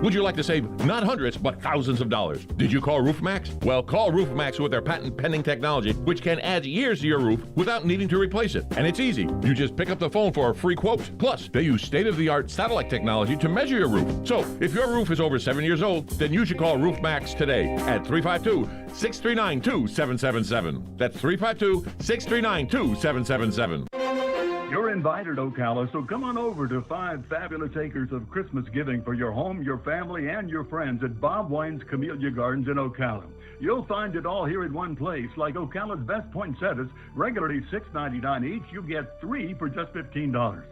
Would you like to save not hundreds, but thousands of dollars? Did you call RoofMax? Well, call RoofMax with their patent-pending technology, which can add years to your roof without needing to replace it. And it's easy. You just pick up the phone for a free quote. Plus, they use state-of-the-art satellite technology to measure your roof. So, if your roof is over 7 years old, then you should call RoofMax today at 352-639-2777. That's 352-639-2777. You're invited, Ocala, so come on over to 5 fabulous acres of Christmas giving for your home, your family, and your friends at Bob Wine's Camellia Gardens in Ocala. You'll find it all here in one place, like Ocala's best poinsettias, regularly $6.99 each. You get 3 for just $15.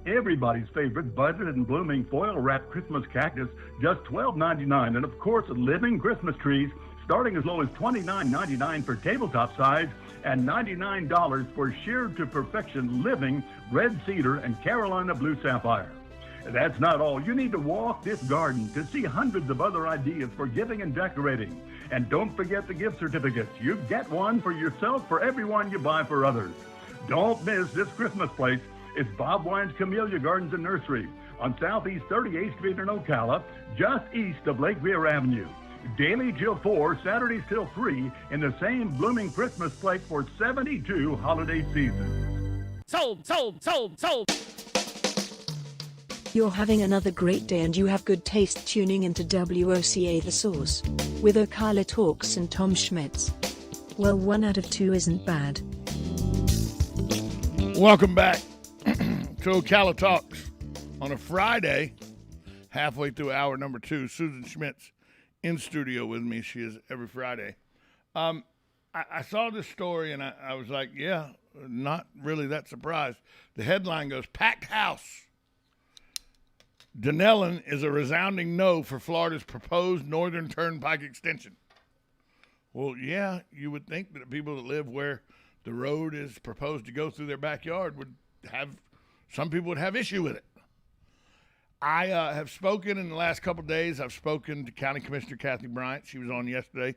Everybody's favorite budded and blooming foil-wrapped Christmas cactus, just $12.99. And of course, living Christmas trees, starting as low as $29.99 for tabletop size and $99 for sheared to perfection living red cedar and Carolina blue sapphire. That's not all. You need to walk this garden to see hundreds of other ideas for giving and decorating. And don't forget the gift certificates. You get one for yourself for everyone you buy for others. Don't miss this Christmas place. It's Bob Wine's Camellia Gardens and Nursery on Southeast 38th Street in Ocala, just east of Lake Weir Avenue. Daily till 4, Saturdays till 3, in the same blooming Christmas place for 72 holiday seasons. Sold, sold, sold, sold. You're having another great day and you have good taste tuning into WOCA The Source with Ocala Talks and Tom Schmitz. Well, 1 out of 2 isn't bad. Welcome back to Ocala Talks on a Friday, halfway through hour number 2. Susan Schmitz in studio with me. She is every Friday. I saw this story and I was like, yeah, not really that surprised. The headline goes, packed house. Dunellen is a resounding no for Florida's proposed Northern Turnpike extension. Well, yeah, you would think that the people that live where the road is proposed to go through their backyard would have, some people would have issue with it. I have spoken in the last couple of days. I've spoken to County Commissioner Kathy Bryant. She was on yesterday.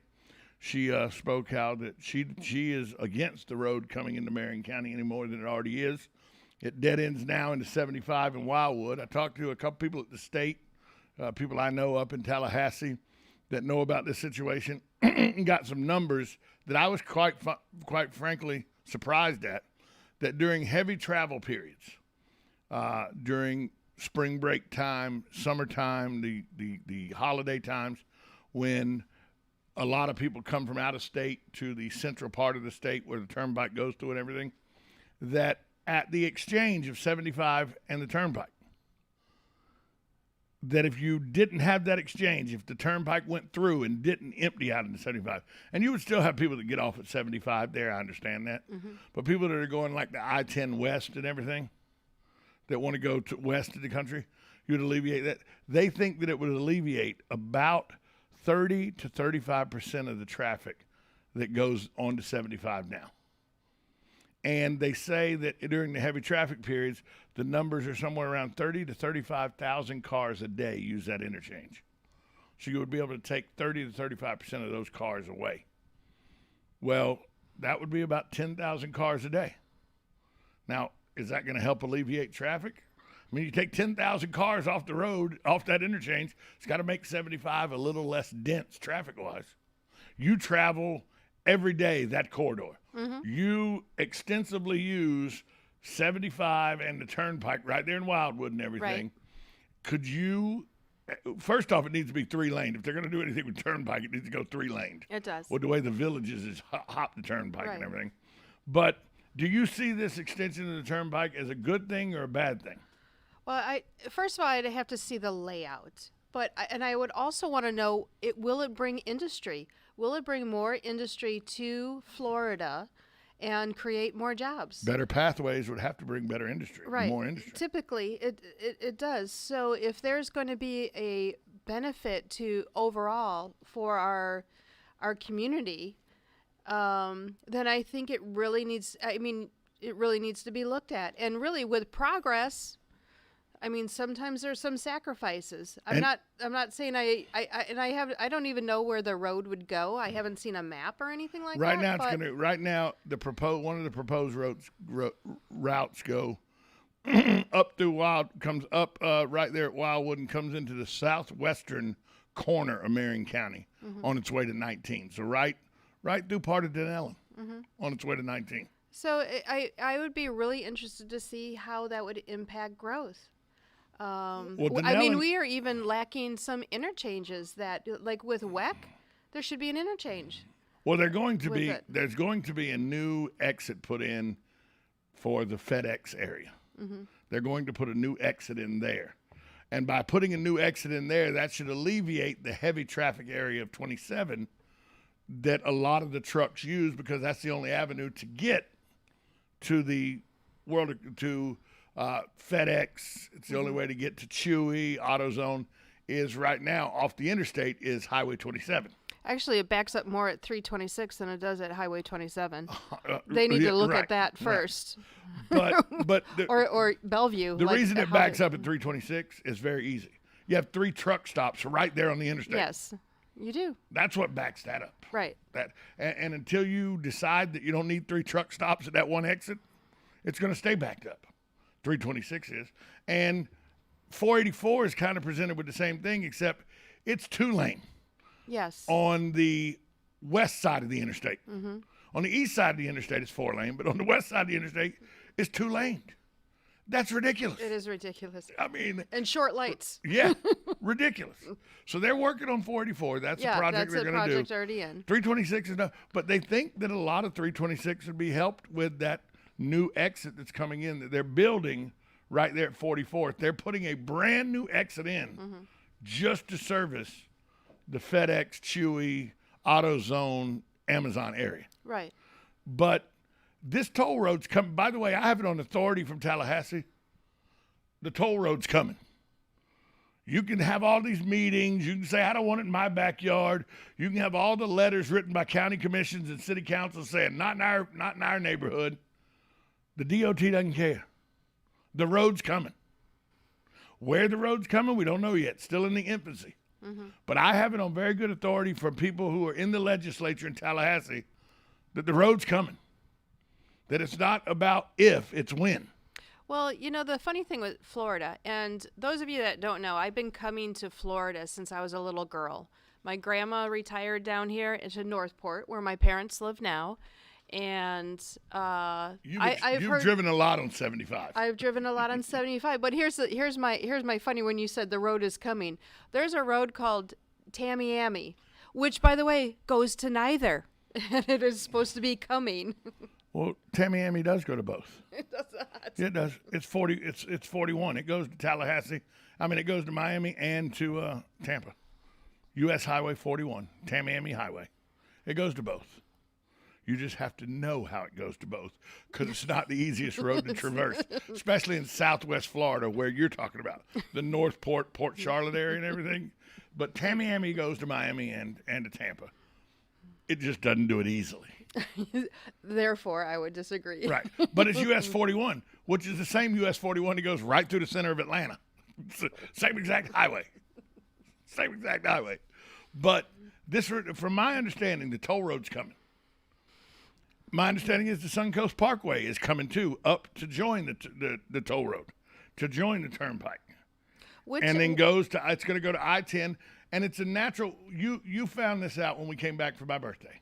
She spoke how that she is against the road coming into Marion County any more than it already is. It dead ends now into 75 in Wildwood. I talked to a couple people at the state, people I know up in Tallahassee that know about this situation, and got some numbers that I was quite frankly surprised at, that during heavy travel periods, during spring break time, summertime, the holiday times, when a lot of people come from out of state to the central part of the state where the turnpike goes through and everything, that at the exchange of 75 and the turnpike, that if you didn't have that exchange, if the turnpike went through and didn't empty out into 75, and you would still have people that get off at 75 there, I understand that, but people that are going like the I-10 west and everything, that want to go to west of the country, you'd alleviate that. They think that it would alleviate about 30 to 35% of the traffic that goes on to 75 now. And they say that during the heavy traffic periods, the numbers are somewhere around 30 to 35,000 cars a day use that interchange. So you would be able to take 30 to 35% of those cars away. Well, that would be about 10,000 cars a day. Now, is that going to help alleviate traffic? I mean, you take 10,000 cars off the road, off that interchange, it's got to make 75 a little less dense traffic-wise. You travel every day that corridor. You extensively use 75 and the turnpike right there in Wildwood and everything. Right. Could you, first off, it needs to be 3-laned. If they're going to do anything with turnpike, it needs to go 3-laned. It does. Well, the way the villages is hop the turnpike and everything. But do you see this extension of the turnpike as a good thing or a bad thing? Well, first of all, I'd have to see the layout. And I would also want to know, will it bring industry? Will it bring more industry to Florida and create more jobs? Better pathways would have to bring better industry, right. More industry. Typically, it does. So if there's going to be a benefit to overall for our community, then I think it really needs to be looked at. And really with progress, I mean, sometimes there's some sacrifices. I'm not saying I don't even know where the road would go. I haven't seen a map or anything like right that. Right now, one of the proposed routes go up through comes up right there at Wildwood and comes into the southwestern corner of Marion County on its way to 19. So right through part of Denellen on its way to 19. So I would be really interested to see how that would impact growth. I mean, we are even lacking some interchanges that, like with WEC, there should be an interchange. Well, there's going to be a new exit put in for the FedEx area. They're going to put a new exit in there. And by putting a new exit in there, that should alleviate the heavy traffic area of 27 that a lot of the trucks use, because that's the only avenue to get to the FedEx. It's the only way to get to Chewy, AutoZone is right now off the interstate is Highway 27. Actually, it backs up more at 326 than it does at Highway 27. They need to look at that first. Right. But or Bellevue. The reason it backs up at 326 is very easy. You have 3 truck stops right there on the interstate. Yes, you do. That's what backs that up. Right. And until you decide that you don't need 3 truck stops at that one exit, it's going to stay backed up. 326 is. And 484 is kind of presented with the same thing, except it's 2-lane. Yes. On the west side of the interstate. On the east side of the interstate, it's 4-lane, but on the west side of the interstate, it's 2-lane. That's ridiculous. It is ridiculous. I mean, and short lights. Yeah, ridiculous. So they're working on 484. That's a project they're going to do. That's a project already in. 326 is enough, but they think that a lot of 326 would be helped with that new exit that's coming in that they're building right there at 44th. They're putting a brand new exit in just to service the FedEx, Chewy, AutoZone, Amazon area. Right. But this toll road's coming. By the way, I have it on authority from Tallahassee. The toll road's coming. You can have all these meetings. You can say, I don't want it in my backyard. You can have all the letters written by county commissions and city councils saying, not in our neighborhood. The DOT doesn't care. The road's coming. Where the road's coming, we don't know yet. Still in the infancy. But I have it on very good authority from people who are in the legislature in Tallahassee that the road's coming. That it's not about if, it's when. Well, you know, the funny thing with Florida, and those of you that don't know, I've been coming to Florida since I was a little girl. My grandma retired down here into Northport, where my parents live now. And you've driven a lot on 75. I've driven a lot on 75. But here's my funny when you said the road is coming. There's a road called Tamiami, which, by the way, goes to neither. And it is supposed to be coming. Well, Tamiami does go to both. It does not. It does. It's 40. It's 41. It goes to Tallahassee. I mean, it goes to Miami and to Tampa. U.S. Highway 41, Tamiami Highway. It goes to both. You just have to know how it goes to both, because it's not the easiest road to traverse, especially in southwest Florida where you're talking about, the Northport, Port Charlotte area and everything. But Tamiami goes to Miami and to Tampa. It just doesn't do it easily. Therefore, I would disagree. Right. But it's US 41, which is the same US 41 that goes right through the center of Atlanta. It's the same exact highway. Same exact highway. But this, from my understanding, the toll road's coming. My understanding is the Suncoast Parkway is coming too, up to join the toll road, to join the Turnpike. And then it's going to go to I-10, and it's a natural. You found this out when we came back for my birthday.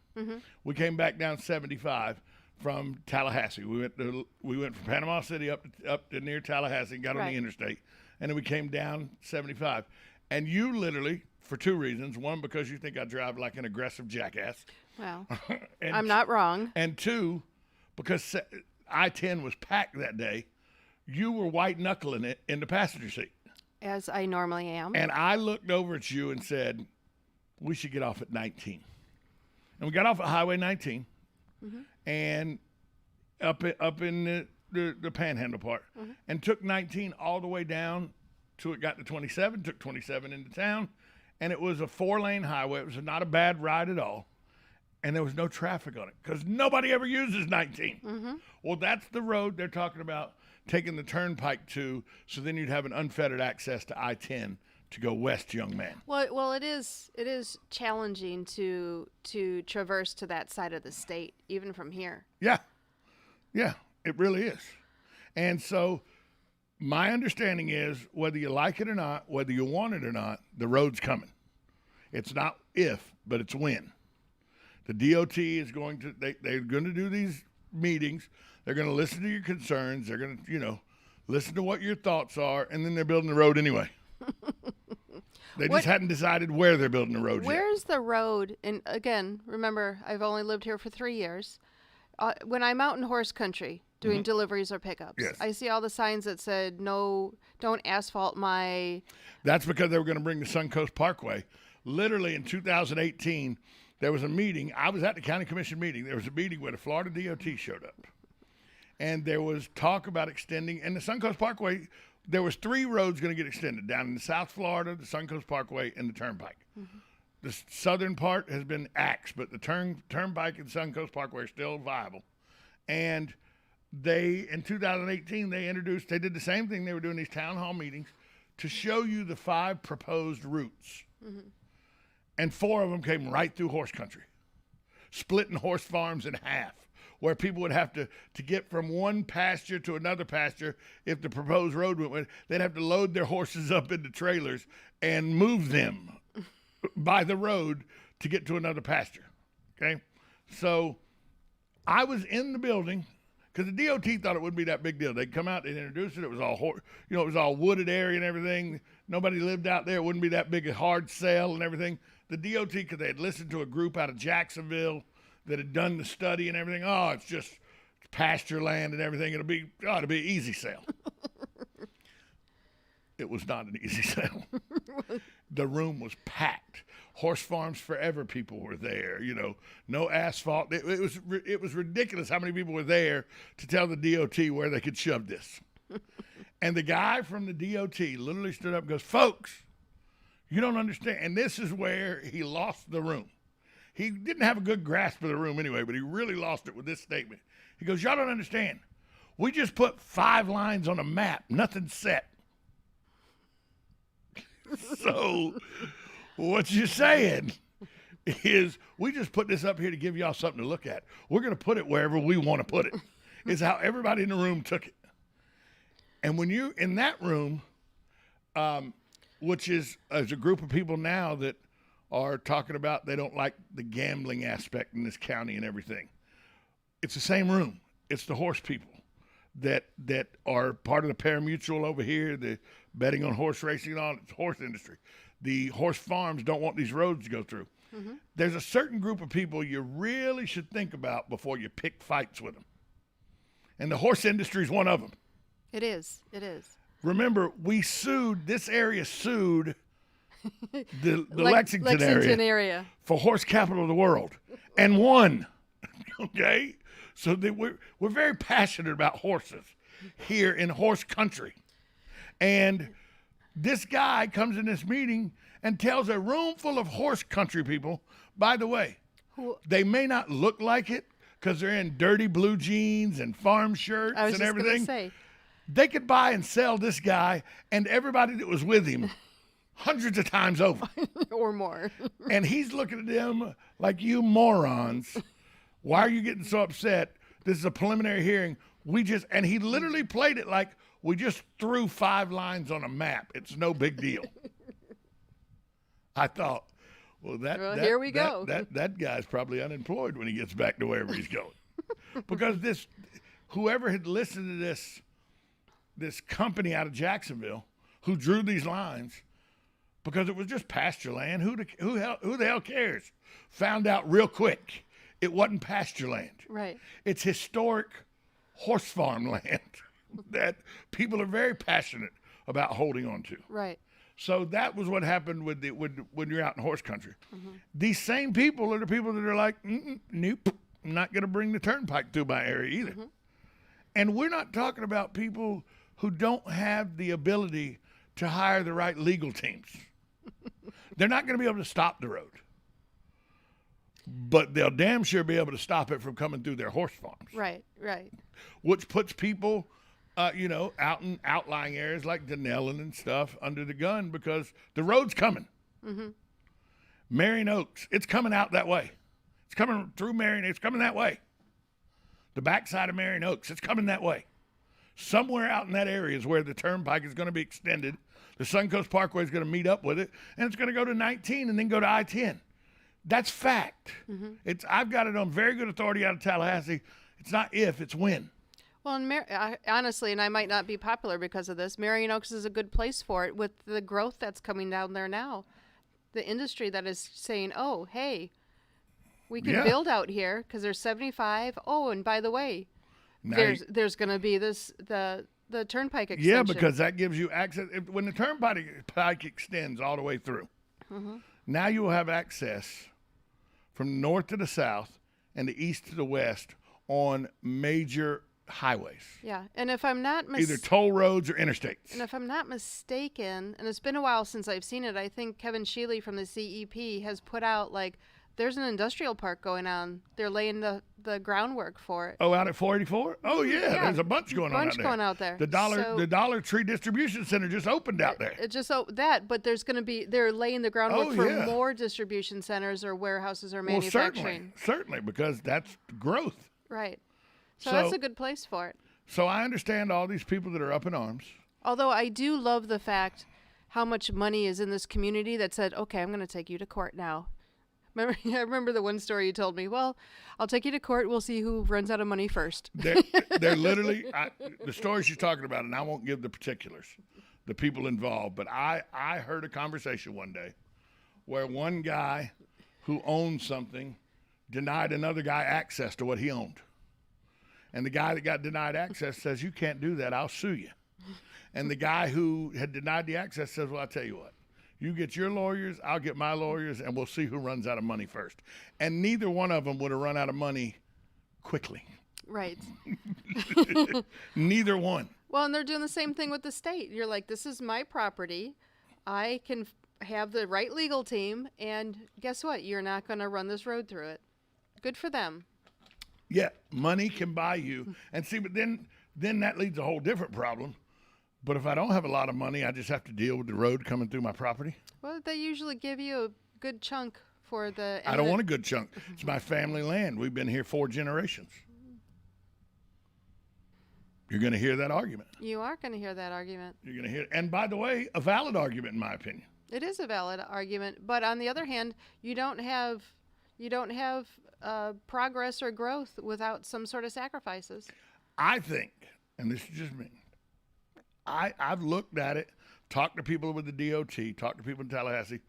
We came back down 75 from Tallahassee. We went from Panama City up to near Tallahassee and got on the interstate, and then we came down 75. And you literally, for 2 reasons: one, because you think I drive like an aggressive jackass. Well, I'm not wrong. And 2, because I-10 was packed that day, you were white-knuckling it in the passenger seat. As I normally am. And I looked over at you and said, we should get off at 19. And we got off at Highway 19 and up in the Panhandle part and took 19 all the way down till it got to 27, took 27 into town. And it was a 4-lane highway. It was not a bad ride at all. And there was no traffic on it because nobody ever uses 19. Well, that's the road they're talking about taking the Turnpike to, so then you'd have an unfettered access to I-10 to go west, young man. Well, it is challenging to traverse to that side of the state, even from here. Yeah, it really is. And so My understanding is whether you like it or not, whether you want it or not, the road's coming. It's not if, but it's when. The DOT is going to, they're going to do these meetings. They're going to listen to your concerns. They're going to, listen to what your thoughts are, and then they're building the road anyway. They just hadn't decided where they're building the road yet. Where's the road? And again, remember, I've only lived here for 3 years. When I'm out in horse country doing deliveries or pickups, Yes. I see all the signs that said, no, don't asphalt my... That's because they were going to bring the Suncoast Parkway. Literally in 2018, there was a meeting. I was at the county commission meeting. There was a meeting where the Florida DOT showed up. And there was talk about extending, and the Suncoast Parkway, there was 3 roads going to get extended down in South Florida, the Suncoast Parkway, and the Turnpike. The southern part has been axed, but the Turnpike and Suncoast Parkway are still viable. And they, in 2018, they did the same thing. They were doing these town hall meetings to show you the 5 proposed routes. And 4 of them came right through horse country, splitting horse farms in half, where people would have to get from one pasture to another pasture. If the proposed road went, they'd have to load their horses up into trailers and move them by the road to get to another pasture. Okay, so I was in the building because the DOT thought it wouldn't be that big deal. They'd come out, they'd introduce it. It was all it was all wooded area and everything. Nobody lived out there. It wouldn't be that big a hard sell and everything. The DOT, because they had listened to a group out of Jacksonville that had done the study and everything. Oh, it's just pasture land and everything. It'll be an easy sale. It was not an easy sale. The room was packed. Horse Farms Forever people were there. No asphalt. It was ridiculous how many people were there to tell the DOT where they could shove this. And the guy from the DOT literally stood up and goes, "Folks, you don't understand." And this is where he lost the room. He didn't have a good grasp of the room anyway, but he really lost it with this statement. He goes, "Y'all don't understand. We just put 5 lines on a map. Nothing's set." So what you're saying is we just put this up here to give y'all something to look at. We're going to put it wherever we want to put it. It's how everybody in the room took it. And when you're in that room, which is as a group of people now that are talking about they don't like the gambling aspect in this county and everything. It's the same room. It's the horse people that are part of the pari-mutuel over here, the betting on horse racing and all. It's the horse industry. The horse farms don't want these roads to go through. There's a certain group of people you really should think about before you pick fights with them. And the horse industry is one of them. It is. Remember, this area sued the Lexington area for horse capital of the world and won. Okay? So we're very passionate about horses here in horse country. And this guy comes in this meeting and tells a room full of horse country people, by the way, they may not look like it because they're in dirty blue jeans and farm shirts and everything. Say. They could buy and sell this guy and everybody that was with him hundreds of times over. Or more. And he's looking at them like, "You morons. Why are you getting so upset? This is a preliminary hearing. And he literally played it like, we just threw 5 lines on a map. It's no big deal." I thought, well, here we go. That guy's probably unemployed when he gets back to wherever he's going. Because whoever had listened to this company out of Jacksonville who drew these lines, because it was just pasture land. Who the hell cares? Found out real quick it wasn't pasture land. Right. It's historic horse farm land that people are very passionate about holding on to. Right. So that was what happened when you're out in horse country. These same people are the people that are like, nope, I'm not going to bring the turnpike through my area either. And we're not talking about people who don't have the ability to hire the right legal teams. They're not going to be able to stop the road. But they'll damn sure be able to stop it from coming through their horse farms. Right. Which puts people, out in outlying areas like Denellen and stuff under the gun because the road's coming. Marion Oaks, it's coming out that way. It's coming through Marion. It's coming that way. The backside of Marion Oaks, it's coming that way. Somewhere out in that area is where the Turnpike is going to be extended. The Suncoast Parkway is going to meet up with it, and it's going to go to 19 and then go to I-10. That's fact. I've got it on very good authority out of Tallahassee. It's not if, it's when. Well, honestly, and I might not be popular because of this, Marion Oaks is a good place for it with the growth that's coming down there now. The industry that is saying, oh, hey, we can build out here because there's 75. Oh, and by the way, there's going to be the Turnpike extension. Yeah, because that gives you access. When the Turnpike extends all the way through, now you will have access from north to the south and the east to the west on major highways. Yeah, and if I'm not either toll roads or interstates. And if I'm not mistaken, and it's been a while since I've seen it, I think Kevin Sheely from the CEP has put out, like, there's an industrial park going on. They're laying the groundwork for it. Oh, out at 484? Oh, yeah. There's a bunch going out there. The Dollar Tree Distribution Center just opened out there. It just but there's going to be, they're laying the groundwork for more distribution centers or warehouses or manufacturing. Well, certainly, because that's growth. Right. So that's a good place for it. So I understand all these people that are up in arms. Although I do love the fact how much money is in this community that said, okay, I'm going to take you to court now. I remember the one story you told me. Well, I'll take you to court. We'll see who runs out of money first. They're literally, the story she's talking about, and I won't give the particulars, the people involved, but I heard a conversation one day where one guy who owned something denied another guy access to what he owned. And the guy that got denied access says, you can't do that. I'll sue you. And the guy who had denied the access says, well, I'll tell you what. You get your lawyers, I'll get my lawyers, and we'll see who runs out of money first. And neither one of them would have run out of money quickly. Right. Neither one. Well, and they're doing the same thing with the state. You're like, this is my property. I can have the right legal team, and guess what? You're not going to run this road through it. Good for them. Yeah, money can buy you. And see, but then that leads a whole different problem. But if I don't have a lot of money, I just have to deal with the road coming through my property? Well, they usually give you a good chunk for the... I don't want a good chunk. It's my family land. We've been here 4 generations. You're going to hear that argument. You are going to hear that argument. You're going to hear, and by the way, a valid argument in my opinion. It is a valid argument, but on the other hand, you don't have progress or growth without some sort of sacrifices. I think, and this is just me, I've looked at it, talked to people with the DOT, talked to people in Tallahassee.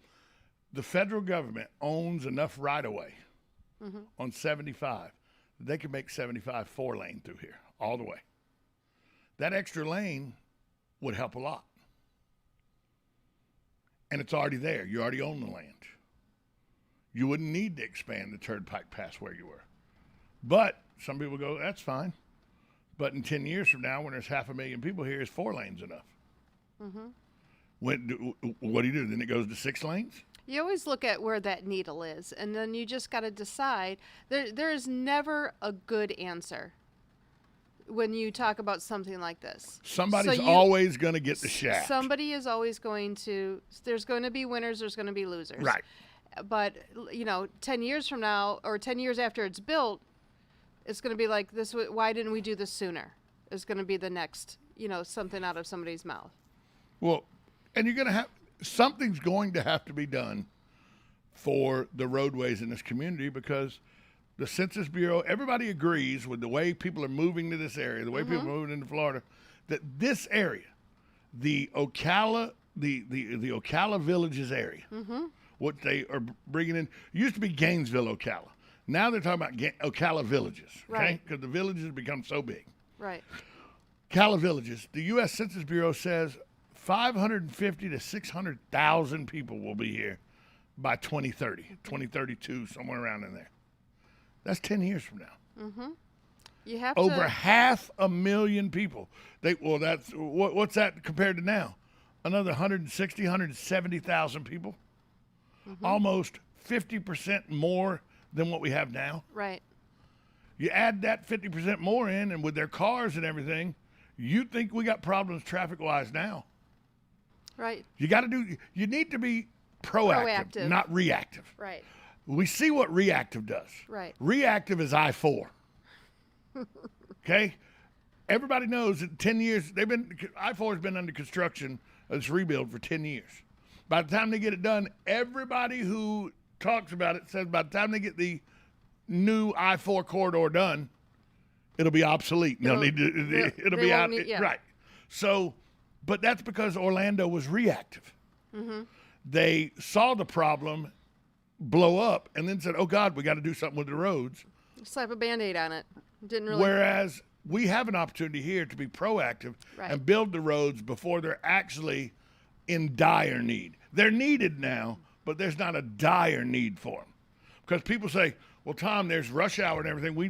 The federal government owns enough right-of-way on 75 that they can make 75 4-lane through here all the way. That extra lane would help a lot. And it's already there. You already own the land. You wouldn't need to expand the Turnpike past where you were. But some people go, that's fine. But in 10 years from now, when there's 500,000 people here, is 4 lanes enough? What do you do? Then it goes to 6 lanes? You always look at where that needle is, and then you just got to decide. There is never a good answer when you talk about something like this. Somebody's always going to get the shaft. Somebody is always going to, there's going to be winners, there's going to be losers. Right. But, 10 years from now, or 10 years after it's built, it's going to be like, this. Why didn't we do this sooner? It's going to be the next, something out of somebody's mouth. Well, and you're going to have, something's going to have to be done for the roadways in this community because the Census Bureau, everybody agrees with the way people are moving to this area, the way people are moving into Florida, that this area, the Ocala, the Ocala Villages area, what they are bringing in, used to be Gainesville, Ocala. Now they're talking about Ocala Villages, okay? Because the villages have become so big. Right. Ocala Villages, the U.S. Census Bureau says 550 to 600,000 people will be here by 2030, 2032, somewhere around in there. That's 10 years from now. You have over to... 500,000 people. That's what's that compared to now? Another 160, 170,000 people. Almost 50% more than what we have now. Right. You add that 50% more in, and with their cars and everything, you think we got problems traffic-wise now. Right. You need to be proactive. Not reactive. Right. We see what reactive does. Right. Reactive is I-4. Okay? everybody knows that 10 years, I-4 has been under construction, this rebuild for 10 years. By the time they get it done, everybody who talks about it says by the time they get the new I-4 corridor done, it'll be obsolete. It'll be out. Right. So, but that's because Orlando was reactive. Mm-hmm. They saw the problem blow up and then said, oh, God, we got to do something with the roads. Slap a Band-Aid on it. Didn't really. Whereas we have an opportunity here to be proactive and build the roads before they're actually in dire need. They're needed now, but there's not a dire need for them. Because people say, well, Tom, there's rush hour and everything. We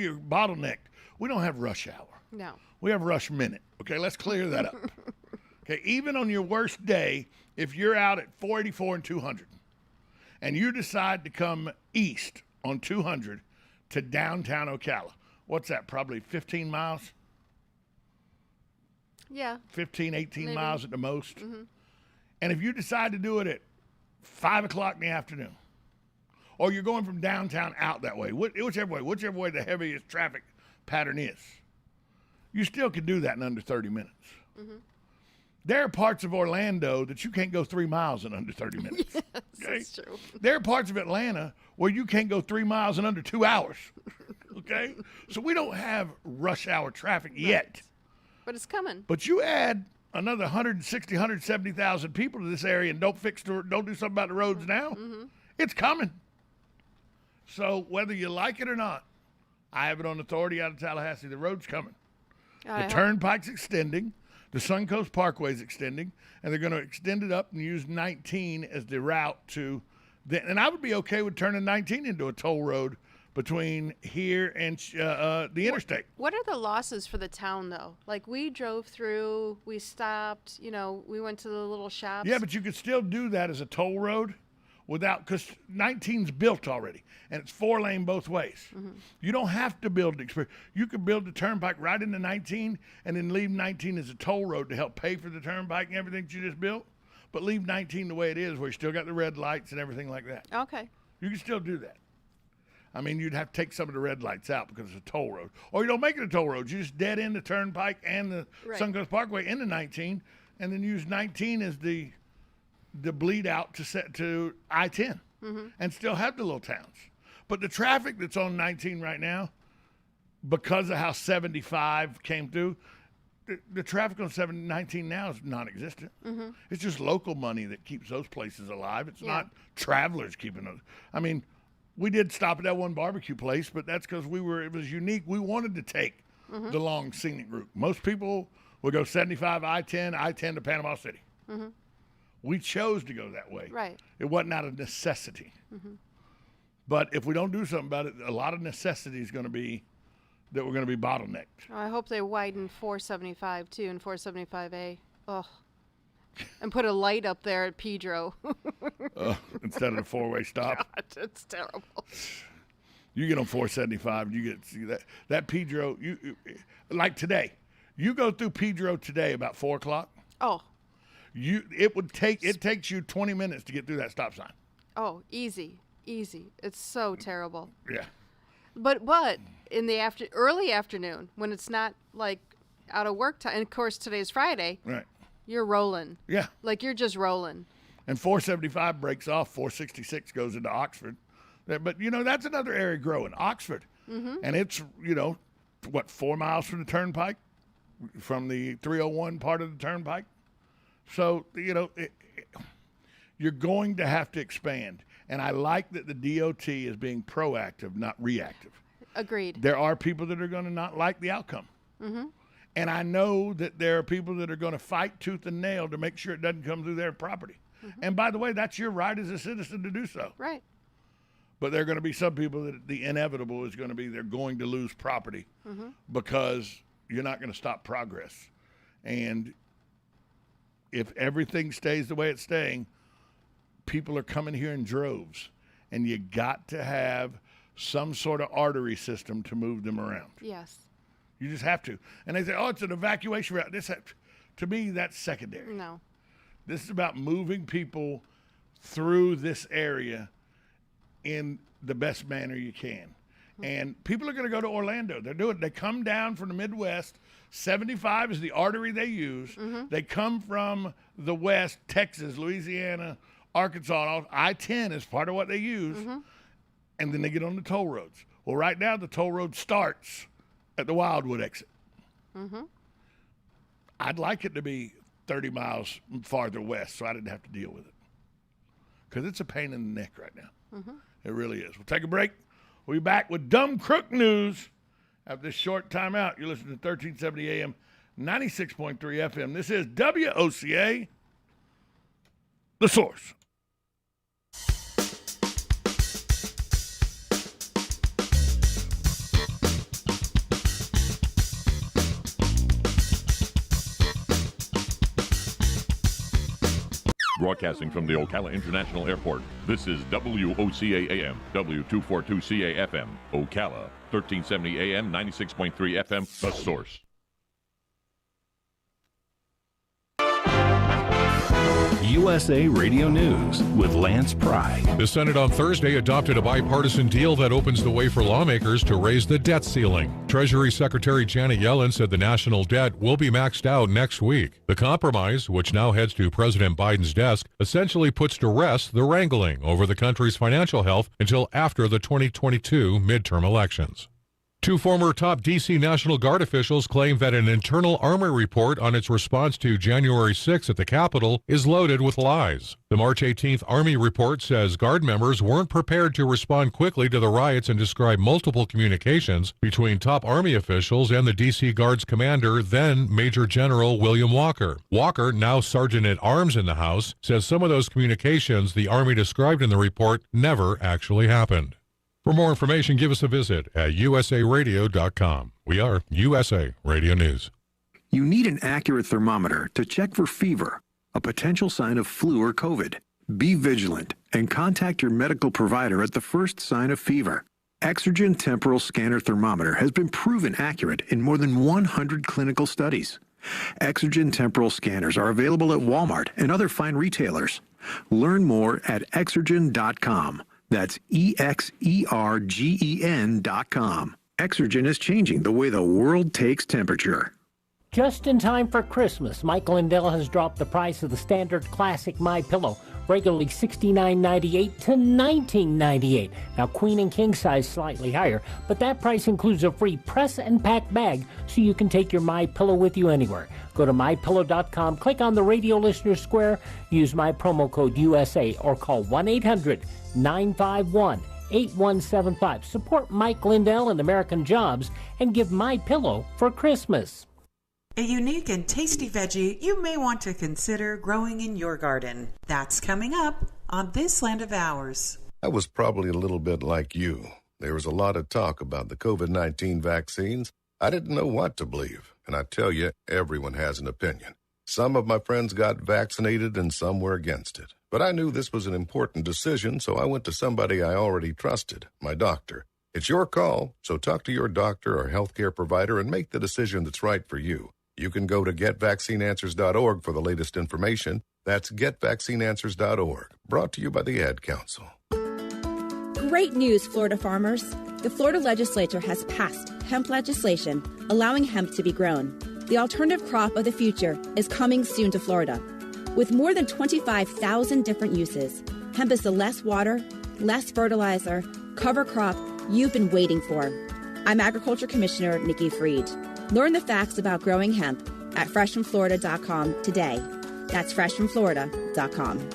are bottlenecked. We don't have rush hour. No. We have rush minute. Okay, let's clear that up. Okay, even on your worst day, if you're out at 484 and 200 and you decide to come east on 200 to downtown Ocala, what's that, probably 15 miles? Yeah. 15, 18 Maybe. miles at the most. Mm-hmm. And if you decide to do it at 5 o'clock in the afternoon, or you're going from downtown out that way, whichever way the heaviest traffic pattern is, you still can do that in under 30 minutes. Mm-hmm. There are parts of Orlando that you can't go 3 miles in under 30 minutes. Yes, okay? that's true. There are parts of Atlanta where you can't go 3 miles in under 2 hours. Okay? So we don't have rush hour traffic yet. But it's coming. But you add another 160, 170,000 people to this area and don't do something about the roads now, it's coming. So whether you like it or not, I have it on authority out of Tallahassee. The road's coming. The Turnpike's extending. The Suncoast Parkway's extending. And they're going to extend it up and use 19 as the route to and I would be okay with turning 19 into a toll road between here and the interstate. What are the losses for the town, though? Like, we drove through, we stopped, we went to the little shops. Yeah, but you could still do that as a toll road because 19's built already, and it's 4-lane both ways. Mm-hmm. You don't have to build the experience. You could build the Turnpike right into 19 and then leave 19 as a toll road to help pay for the Turnpike and everything that you just built, but leave 19 the way it is, where you still got the red lights and everything like that. Okay. You can still do that. I mean, you'd have to take some of the red lights out because it's a toll road. Or you don't make it a toll road. You just dead end the Turnpike and the Suncoast Parkway into 19, and then use 19 as the bleed out to I-10, and still have the little towns. But the traffic that's on 19 right now, because of how 75 came through, the traffic on 19 now is non-existent. Mm-hmm. It's just local money that keeps those places alive. It's not travelers keeping those. I mean, we did stop at that one barbecue place, but that's because it was unique. We wanted to take the long scenic route. Most people would go 75, I-10 to Panama City. Mm-hmm. We chose to go that way. Right. It wasn't out of necessity. Mm-hmm. But if we don't do something about it, a lot of necessity is going to be that we're going to be bottlenecked. I hope they widen 475 too and 475A. Ugh. And put a light up there at Pedro. Instead of the 4-way stop. God, it's terrible. You get on 475, you get see that Pedro. You like today. You go through Pedro today about 4 o'clock. Oh. It takes you 20 minutes to get through that stop sign. Oh, easy. It's so terrible. Yeah. But in the early afternoon, when it's not like out of work time, and of course today's Friday. Right. You're rolling. Yeah. Like you're just rolling. And 475 breaks off. 466 goes into Oxford. But, that's another area growing, Oxford. Mm-hmm. And it's, 4 miles from the Turnpike, from the 301 part of the Turnpike. So, you're going to have to expand. And I like that the DOT is being proactive, not reactive. Agreed. There are people that are going to not like the outcome. Mm-hmm. And I know that there are people that are going to fight tooth and nail to make sure it doesn't come through their property. Mm-hmm. And by the way, that's your right as a citizen to do so. Right. But there are going to be some people that the inevitable is going to be they're going to lose property because you're not going to stop progress. And if everything stays the way it's staying, people are coming here in droves. And you got to have some sort of artery system to move them around. Yes. You just have to. And they say, oh, it's an evacuation route. To me, that's secondary. No. This is about moving people through this area in the best manner you can. And people are going to go to Orlando. They come down from the Midwest 75 is the artery they use. They come from the west, Texas, Louisiana, Arkansas. I-10 is part of what they use. And then they get on the toll roads. Well, right now the toll road starts at the Wildwood exit. I'd like it to be 30 miles farther west so I didn't have to deal with it. Because it's a pain in the neck right now. It really is. We'll take a break. We'll be back with Dumb Crook News after this short timeout. You're listening to 1370 AM, 96.3 FM. This is WOCA, The Source. Broadcasting from the Ocala International Airport, this is WOCA AM, W242CA FM, Ocala, 1370 AM, 96.3 FM, The Source. USA Radio News with Lance Pry. The Senate on Thursday adopted a bipartisan deal that opens the way for lawmakers to raise the debt ceiling. Treasury Secretary Janet Yellen said the national debt will be maxed out next week. The compromise, which now heads to President Biden's desk, essentially puts to rest the wrangling over the country's financial health until after the 2022 midterm elections. Two former top D.C. National Guard officials claim that an internal Army report on its response to January 6 at the Capitol is loaded with lies. The March 18th Army report says Guard members weren't prepared to respond quickly to the riots and describe multiple communications between top Army officials and the D.C. Guard's commander, then Major General William Walker. Walker, now Sergeant-at-Arms in the House, says some of those communications the Army described in the report never actually happened. For more information, give us a visit at usaradio.com. We are USA Radio News. You need an accurate thermometer to check for fever, a potential sign of flu or COVID. Be vigilant and contact your medical provider at the first sign of fever. Exergen Temporal Scanner Thermometer has been proven accurate in more than 100 clinical studies. Exergen Temporal Scanners are available at Walmart and other fine retailers. Learn more at exergen.com. That's EXERGEN.com. Exergen is changing the way the world takes temperature. Just in time for Christmas, Mike Lindell has dropped the price of the standard classic MyPillow, regularly $69.98 to $19.98. Now, queen and king size slightly higher, but that price includes a free press and pack bag so you can take your MyPillow with you anywhere. Go to MyPillow.com, click on the radio listener square, use my promo code USA, or call 1-800-951-8175. Support Mike Lindell and American Jobs and give MyPillow for Christmas. A unique and tasty veggie you may want to consider growing in your garden. That's coming up on This Land of Ours. I was probably a little bit like you. There was a lot of talk about the COVID-19 vaccines. I didn't know what to believe. And I tell you, everyone has an opinion. Some of my friends got vaccinated and some were against it. But I knew this was an important decision, so I went to somebody I already trusted, my doctor. It's your call, so talk to your doctor or healthcare provider and make the decision that's right for you. You can go to getvaccineanswers.org for the latest information. That's getvaccineanswers.org. Brought to you by the Ad Council. Great news, Florida farmers. The Florida legislature has passed hemp legislation allowing hemp to be grown. The alternative crop of the future is coming soon to Florida. With more than 25,000 different uses, hemp is the less water, less fertilizer, cover crop you've been waiting for. I'm Agriculture Commissioner Nikki Fried. Learn the facts about growing hemp at freshfromflorida.com today. That's freshfromflorida.com.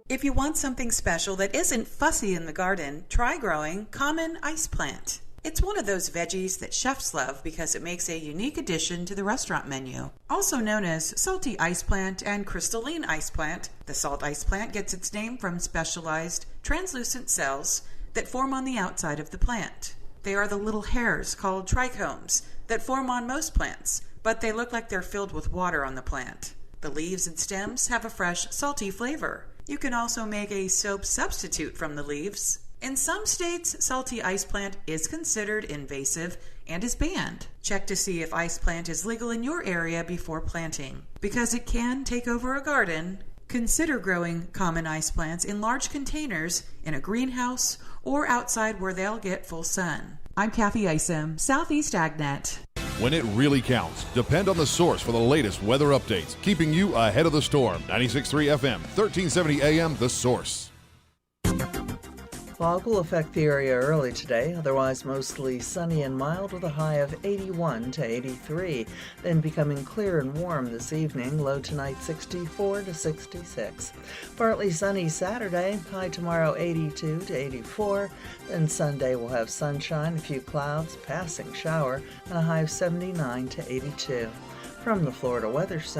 If you want something special that isn't fussy in the garden, try growing common ice plant. It's one of those veggies that chefs love because it makes a unique addition to the restaurant menu. Also known as salty ice plant and crystalline ice plant, the salt ice plant gets its name from specialized translucent cells that form on the outside of the plant. They are the little hairs called trichomes that form on most plants, but they look like they're filled with water on the plant. The leaves and stems have a fresh, salty flavor. You can also make a soap substitute from the leaves. In some states, salty ice plant is considered invasive and is banned. Check to see if ice plant is legal in your area before planting. Because it can take over a garden, consider growing common ice plants in large containers in a greenhouse or outside where they'll get full sun. I'm Kathy Isom, Southeast AgNet. When it really counts, depend on the source for the latest weather updates, keeping you ahead of the storm. 96.3 FM, 1370 AM, The Source. Fog will affect the area early today, otherwise mostly sunny and mild with a high of 81 to 83. Then becoming clear and warm this evening, low tonight 64 to 66. Partly sunny Saturday, high tomorrow 82 to 84. Then Sunday we'll have sunshine, a few clouds, passing shower, and a high of 79 to 82. From the Florida Weather Center.